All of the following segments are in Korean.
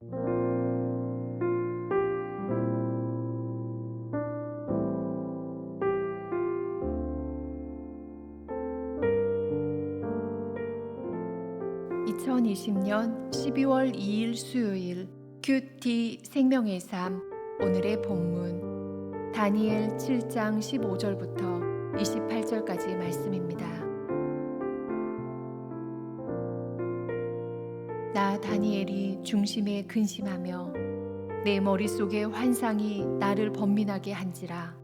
(2020년 12월 2일) 수요일 큐티 생명의 삶. 오늘의 본문 다니엘 7장 15절부터 28절까지 말씀입니다. 나 다니엘이 중심에 근심하며 내 머릿속에 환상이 나를 번민하게 한지라.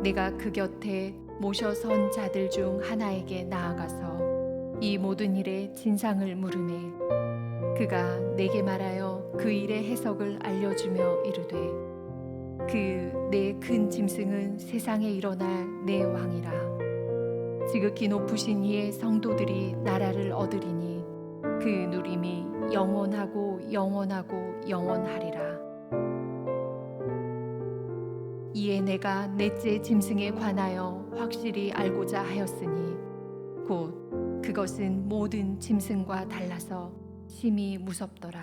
내가 그 곁에 모셔 선 자들 중 하나에게 나아가서 이 모든 일의 진상을 물으매 그가 내게 말하여 그 일의 해석을 알려주며 이르되 그 내 큰 짐승은 세상에 일어날 내 왕이라. 지극히 높으신 이의 성도들이 나라를 얻으리니 그 누림이 영원하고 영원하고 영원하리라. 이에 내가 넷째 짐승에 관하여 확실히 알고자 하였으니 곧 그것은 모든 짐승과 달라서 심히 무섭더라.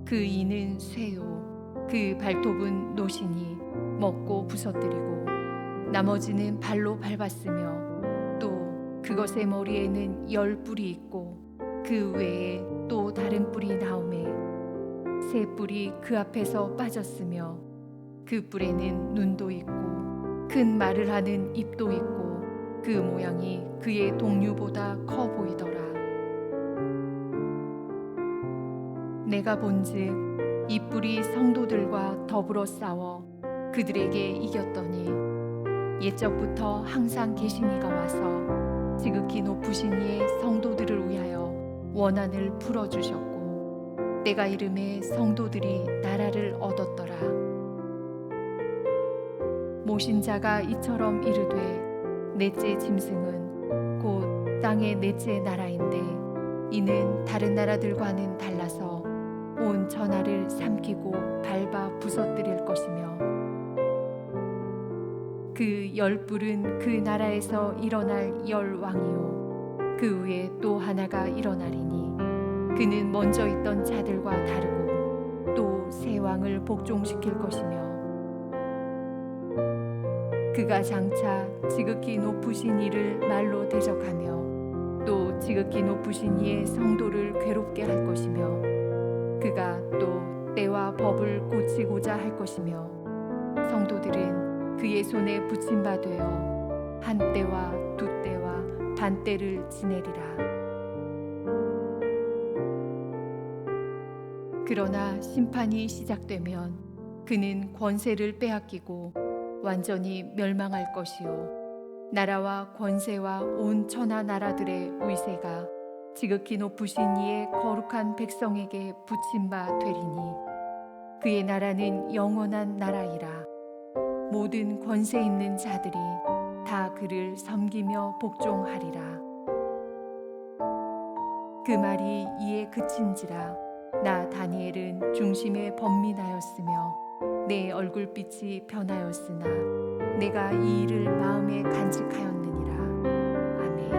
그 이는 쇠요 그 발톱은 노시니 먹고 부서뜨리고 나머지는 발로 밟았으며 또 그것의 머리에는 10뿔이 있고 그 외에 또 다른 뿔이 나오매 새 뿔이 그 앞에서 빠졌으며 그 뿔에는 눈도 있고 큰 말을 하는 입도 있고 그 모양이 그의 동류보다 커 보이더라. 내가 본즉 이 뿔이 성도들과 더불어 싸워 그들에게 이겼더니 옛적부터 항상 계신 이가 와서 지극히 높으신 이의 성도들을 위하여 원한을 풀어주셨고 때가 이름에 성도들이 나라를 얻었더라. 모신 자가 이처럼 이르되 넷째 짐승은 곧 땅의 넷째 나라인데 이는 다른 나라들과는 달라서 온 천하를 삼키고 밟아 부서뜨릴 것이며 그 10뿔은 그 나라에서 일어날 10왕이요 그 위에 또 하나가 일어나리니 그는 먼저 있던 자들과 다르고 또 새 왕을 복종시킬 것이며 그가 장차 지극히 높으신 이를 말로 대적하며 또 지극히 높으신 이의 성도를 괴롭게 할 것이며 그가 또 때와 법을 고치고자 할 것이며 성도들은 그의 손에 붙임 바 되어 한 때와 두 때와 반 때를 지내리라. 그러나 심판이 시작되면 그는 권세를 빼앗기고 완전히 멸망할 것이요 나라와 권세와 온 천하 나라들의 위세가 지극히 높으신 이의 거룩한 백성에게 붙임 바 되리니 그의 나라는 영원한 나라이라. 모든 권세 있는 자들이 다 그를 섬기며 복종하리라. 그 말이 이에 그친지라. 나 다니엘은 중심에 번민하였으며 내 얼굴빛이 변하였으나 내가 이 일을 마음에 간직하였느니라. 아멘.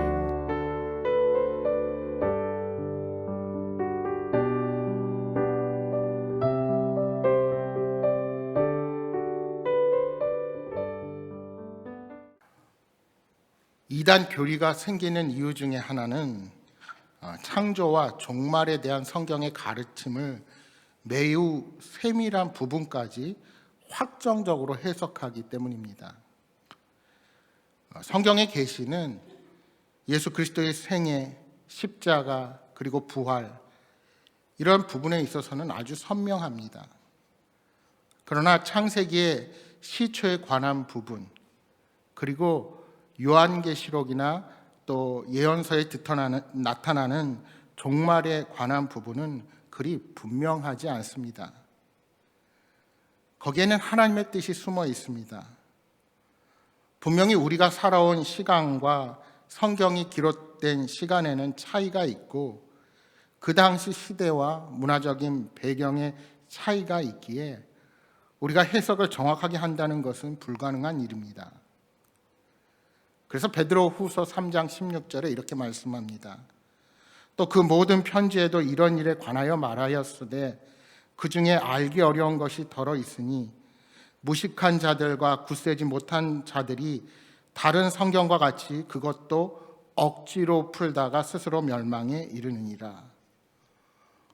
이단 교리가 생기는 이유 중에 하나는 창조와 종말에 대한 성경의 가르침을 매우 세밀한 부분까지 확정적으로 해석하기 때문입니다. 성경의 계시는 예수 그리스도의 생애, 십자가, 그리고 부활 이런 부분에 있어서는 아주 선명합니다. 그러나 창세기의 시초에 관한 부분 그리고 요한계시록이나 또 예언서에 나타나는 종말에 관한 부분은 그리 분명하지 않습니다. 거기에는 하나님의 뜻이 숨어 있습니다. 분명히 우리가 살아온 시간과 성경이 기록된 시간에는 차이가 있고 그 당시 시대와 문화적인 배경의 차이가 있기에 우리가 해석을 정확하게 한다는 것은 불가능한 일입니다. 그래서 베드로후서 3장 16절에 이렇게 말씀합니다. 또 그 모든 편지에도 이런 일에 관하여 말하였으되 그 중에 알기 어려운 것이 덜어 있으니 무식한 자들과 굳세지 못한 자들이 다른 성경과 같이 그것도 억지로 풀다가 스스로 멸망에 이르느니라.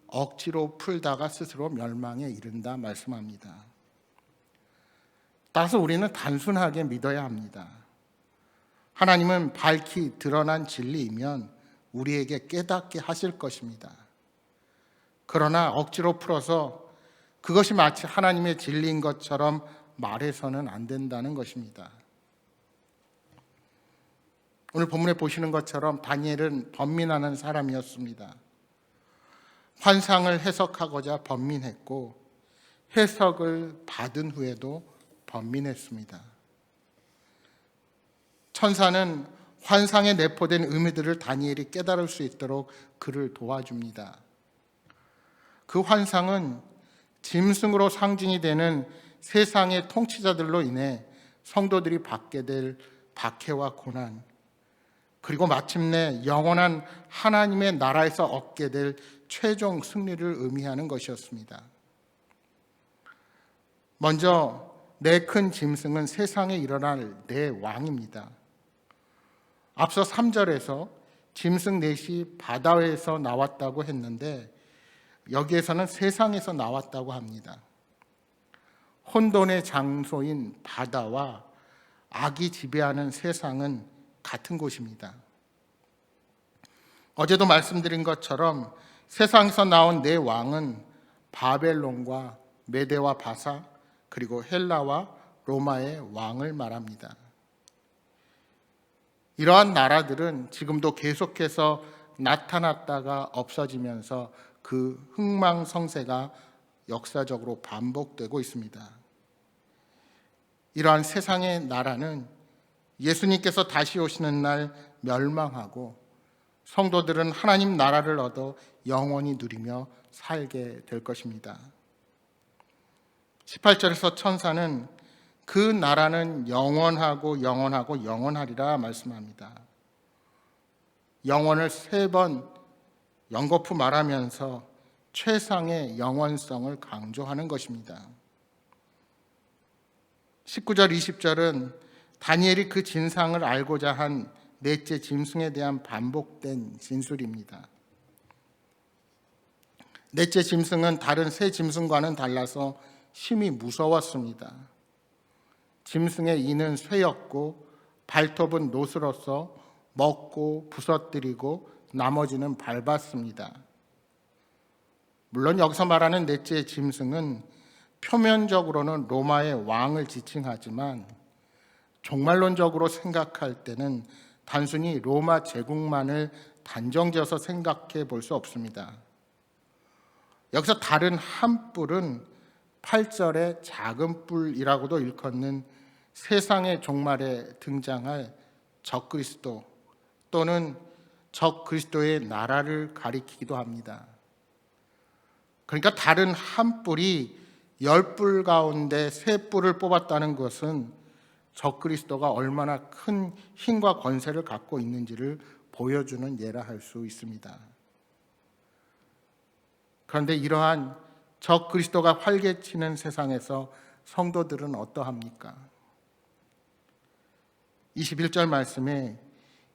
억지로 풀다가 스스로 멸망에 이른다 말씀합니다. 따라서 우리는 단순하게 믿어야 합니다. 하나님은 밝히 드러난 진리이면 우리에게 깨닫게 하실 것입니다. 그러나 억지로 풀어서 그것이 마치 하나님의 진리인 것처럼 말해서는 안 된다는 것입니다. 오늘 본문에 보시는 것처럼 다니엘은 번민하는 사람이었습니다. 환상을 해석하고자 번민했고 해석을 받은 후에도 번민했습니다. 천사는 환상에 내포된 의미들을 다니엘이 깨달을 수 있도록 그를 도와줍니다. 그 환상은 짐승으로 상징이 되는 세상의 통치자들로 인해 성도들이 받게 될 박해와 고난, 그리고 마침내 영원한 하나님의 나라에서 얻게 될 최종 승리를 의미하는 것이었습니다. 먼저 내 큰 짐승은 세상에 일어날 내 왕입니다. 앞서 3절에서 짐승 넷이 바다에서 나왔다고 했는데 여기에서는 세상에서 나왔다고 합니다. 혼돈의 장소인 바다와 악이 지배하는 세상은 같은 곳입니다. 어제도 말씀드린 것처럼 세상에서 나온 네 왕은 바벨론과 메대와 바사 그리고 헬라와 로마의 왕을 말합니다. 이러한 나라들은 지금도 계속해서 나타났다가 없어지면서 그 흥망성쇠가 역사적으로 반복되고 있습니다. 이러한 세상의 나라는 예수님께서 다시 오시는 날 멸망하고 성도들은 하나님 나라를 얻어 영원히 누리며 살게 될 것입니다. 18절에서 천사는 그 나라는 영원하고 영원하고 영원하리라 말씀합니다. 영원을 3번 연거푸 말하면서 최상의 영원성을 강조하는 것입니다. 19절 20절은 다니엘이 그 진상을 알고자 한 넷째 짐승에 대한 반복된 진술입니다. 넷째 짐승은 다른 세 짐승과는 달라서 심히 무서웠습니다. 짐승의 이는 쇠였고 발톱은 노스로서 먹고 부서뜨리고 나머지는 밟았습니다. 물론 여기서 말하는 넷째 짐승은 표면적으로는 로마의 왕을 지칭하지만 종말론적으로 생각할 때는 단순히 로마 제국만을 단정지어서 생각해 볼 수 없습니다. 여기서 다른 한 뿔은 8절의 작은 뿔이라고도 일컫는 세상의 종말에 등장할 적그리스도 또는 적그리스도의 나라를 가리키기도 합니다. 그러니까 다른 한 뿔이 10뿔 가운데 3뿔을 뽑았다는 것은 적그리스도가 얼마나 큰 힘과 권세를 갖고 있는지를 보여주는 예라 할 수 있습니다. 그런데 이러한 적그리스도가 활개치는 세상에서 성도들은 어떠합니까? 21절 말씀에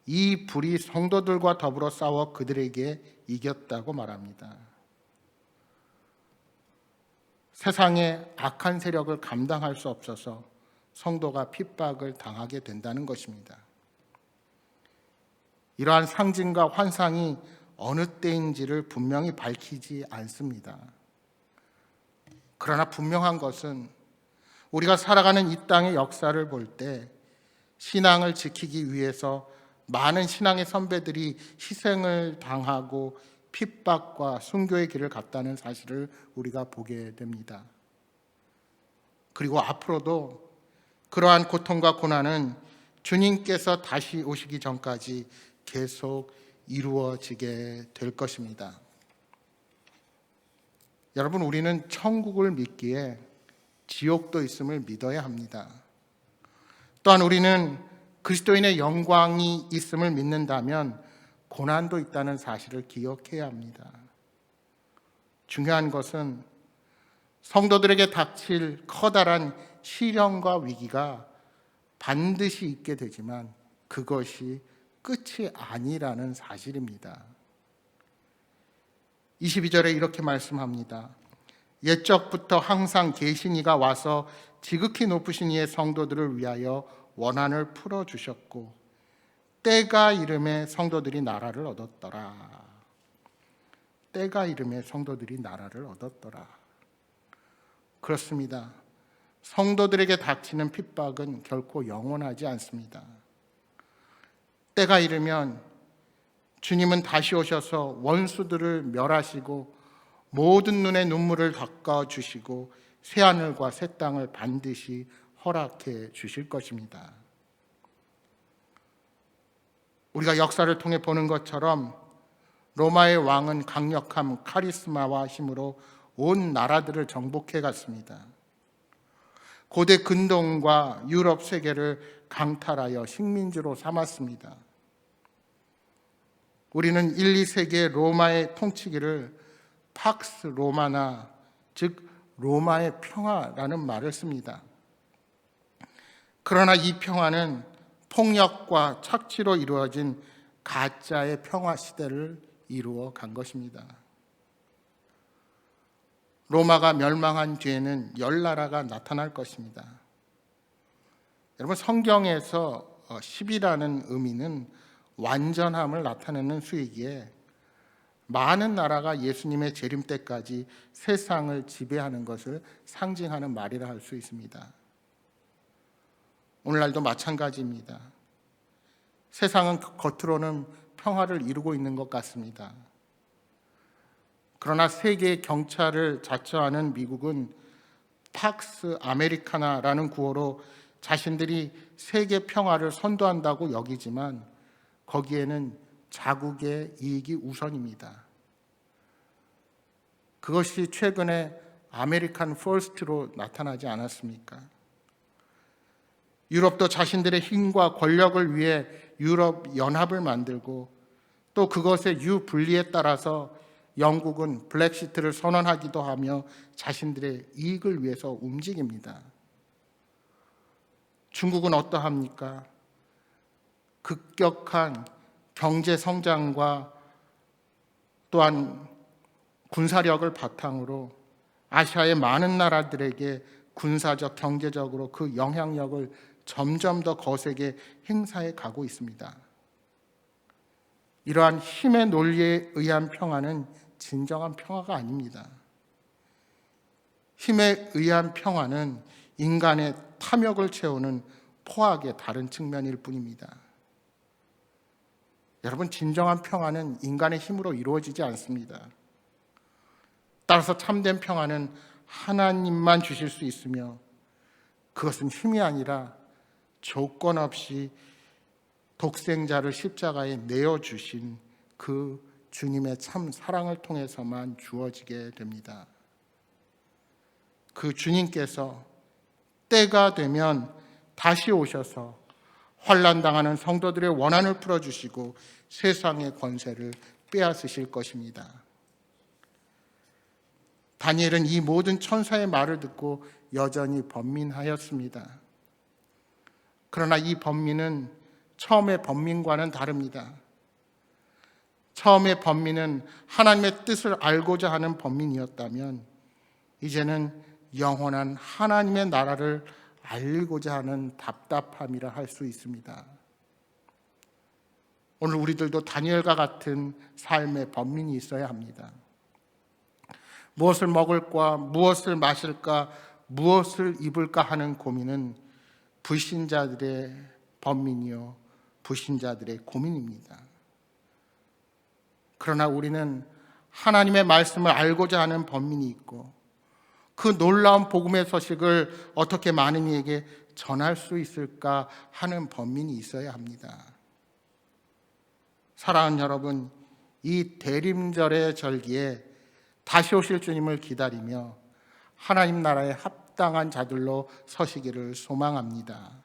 이 불이 성도들과 더불어 싸워 그들에게 이겼다고 말합니다. 세상의 악한 세력을 감당할 수 없어서 성도가 핍박을 당하게 된다는 것입니다. 이러한 상징과 환상이 어느 때인지를 분명히 밝히지 않습니다. 그러나 분명한 것은 우리가 살아가는 이 땅의 역사를 볼 때 신앙을 지키기 위해서 많은 신앙의 선배들이 희생을 당하고 핍박과 순교의 길을 갔다는 사실을 우리가 보게 됩니다. 그리고 앞으로도 그러한 고통과 고난은 주님께서 다시 오시기 전까지 계속 이루어지게 될 것입니다. 여러분, 우리는 천국을 믿기에 지옥도 있음을 믿어야 합니다. 또한 우리는 그리스도인의 영광이 있음을 믿는다면 고난도 있다는 사실을 기억해야 합니다. 중요한 것은 성도들에게 닥칠 커다란 시련과 위기가 반드시 있게 되지만 그것이 끝이 아니라는 사실입니다. 22절에 이렇게 말씀합니다. 옛적부터 항상 계신 이가 와서 지극히 높으신 이의 성도들을 위하여 원한을 풀어주셨고 때가 이름에 성도들이 나라를 얻었더라. 때가 이름에 성도들이 나라를 얻었더라. 그렇습니다. 성도들에게 닥치는 핍박은 결코 영원하지 않습니다. 때가 이르면 주님은 다시 오셔서 원수들을 멸하시고 모든 눈의 눈물을 닦아주시고 새하늘과 새 땅을 반드시 허락해 주실 것입니다. 우리가 역사를 통해 보는 것처럼 로마의 왕은 강력한 카리스마와 힘으로 온 나라들을 정복해 갔습니다. 고대 근동과 유럽 세계를 강탈하여 식민지로 삼았습니다. 우리는 1, 2세기의 로마의 통치기를 팍스 로마나, 즉 로마의 평화라는 말을 씁니다. 그러나 이 평화는 폭력과 착취로 이루어진 가짜의 평화 시대를 이루어 간 것입니다. 로마가 멸망한 뒤에는 열 나라가 나타날 것입니다. 여러분, 성경에서 10이라는 의미는 완전함을 나타내는 수이기에 많은 나라가 예수님의 재림 때까지 세상을 지배하는 것을 상징하는 말이라 할 수 있습니다. 오늘날도 마찬가지입니다. 세상은 겉으로는 평화를 이루고 있는 것 같습니다. 그러나 세계 경찰을 자처하는 미국은 팍스 아메리카나라는 구호로 자신들이 세계 평화를 선도한다고 여기지만 거기에는 자국의 이익이 우선입니다. 그것이 최근에 아메리칸 퍼스트로 나타나지 않았습니까? 유럽도 자신들의 힘과 권력을 위해 유럽 연합을 만들고 또 그것의 유분리에 따라서 영국은 브렉시트를 선언하기도 하며 자신들의 이익을 위해서 움직입니다. 중국은 어떠합니까? 급격한 경제 성장과 또한 군사력을 바탕으로 아시아의 많은 나라들에게 군사적, 경제적으로 그 영향력을 점점 더 거세게 행사해 가고 있습니다. 이러한 힘의 논리에 의한 평화는 진정한 평화가 아닙니다. 힘에 의한 평화는 인간의 탐욕을 채우는 포악의 다른 측면일 뿐입니다. 여러분, 진정한 평화는 인간의 힘으로 이루어지지 않습니다. 따라서 참된 평화는 하나님만 주실 수 있으며 그것은 힘이 아니라 조건 없이 독생자를 십자가에 내어주신 그 주님의 참 사랑을 통해서만 주어지게 됩니다. 그 주님께서 때가 되면 다시 오셔서 환난당하는 성도들의 원한을 풀어주시고 세상의 권세를 빼앗으실 것입니다. 다니엘은 이 모든 천사의 말을 듣고 여전히 번민하였습니다. 그러나 이 번민은 처음의 번민과는 다릅니다. 처음의 번민은 하나님의 뜻을 알고자 하는 번민이었다면 이제는 영원한 하나님의 나라를 알고자 하는 답답함이라 할 수 있습니다. 오늘 우리들도 다니엘과 같은 삶의 번민이 있어야 합니다. 무엇을 먹을까, 무엇을 마실까, 무엇을 입을까 하는 고민은 불신자들의 번민이요, 불신자들의 고민입니다. 그러나 우리는 하나님의 말씀을 알고자 하는 번민이 있고 그 놀라운 복음의 소식을 어떻게 많은 이에게 전할 수 있을까 하는 번민이 있어야 합니다. 사랑하는 여러분, 이 대림절의 절기에 다시 오실 주님을 기다리며 하나님 나라에 합당한 자들로 서시기를 소망합니다.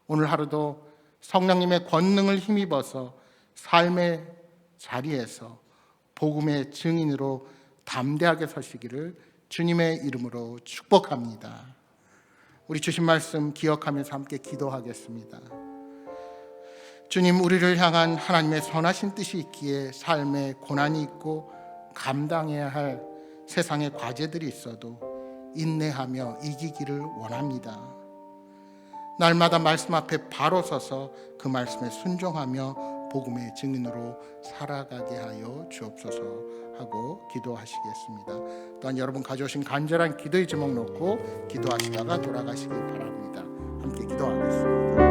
오늘 하루도 성령님의 권능을 힘입어서 삶의 자리에서 복음의 증인으로 담대하게 서시기를 주님의 이름으로 축복합니다. 우리 주신 말씀 기억하면서 함께 기도하겠습니다. 주님, 우리를 향한 하나님의 선하신 뜻이 있기에 삶에 고난이 있고 감당해야 할 세상의 과제들이 있어도 인내하며 이기기를 원합니다. 날마다 말씀 앞에 바로 서서 그 말씀에 순종하며 복음의 증인으로 살아가게 하여 주옵소서 하고 기도하시겠습니다. 또한 여러분 가져오신 간절한 기도의 제목 놓고 기도하시다가 돌아가시기 바랍니다. 함께 기도하겠습니다.